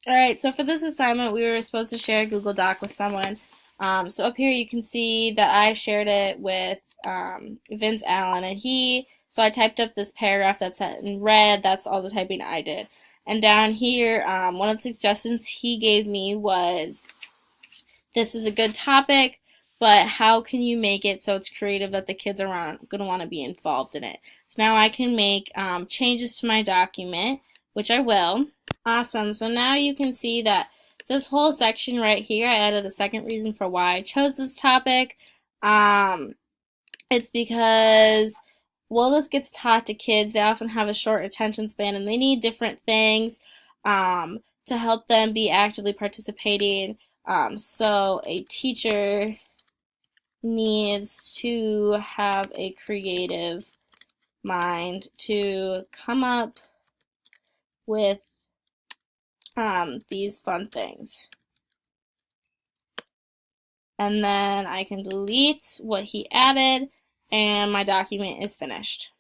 Alright, so for this assignment, we were supposed to share a Google Doc with someone. So up here you can see that I shared it with Vince Allen, and so I typed up this paragraph that's set in red. That's all the typing I did. And down here, one of the suggestions he gave me was, this is a good topic, but how can you make it so it's creative that the kids are going to want to be involved in it? So now I can make changes to my document, which I will. Awesome. So now you can see that this whole section right here, I added a second reason for why I chose this topic. Um, it's because, well, this gets taught to kids. They often have a short attention span and they need different things to help them be actively participating. So a teacher needs to have a creative mind to come up with these fun things. And then I can delete what he added, and my document is finished.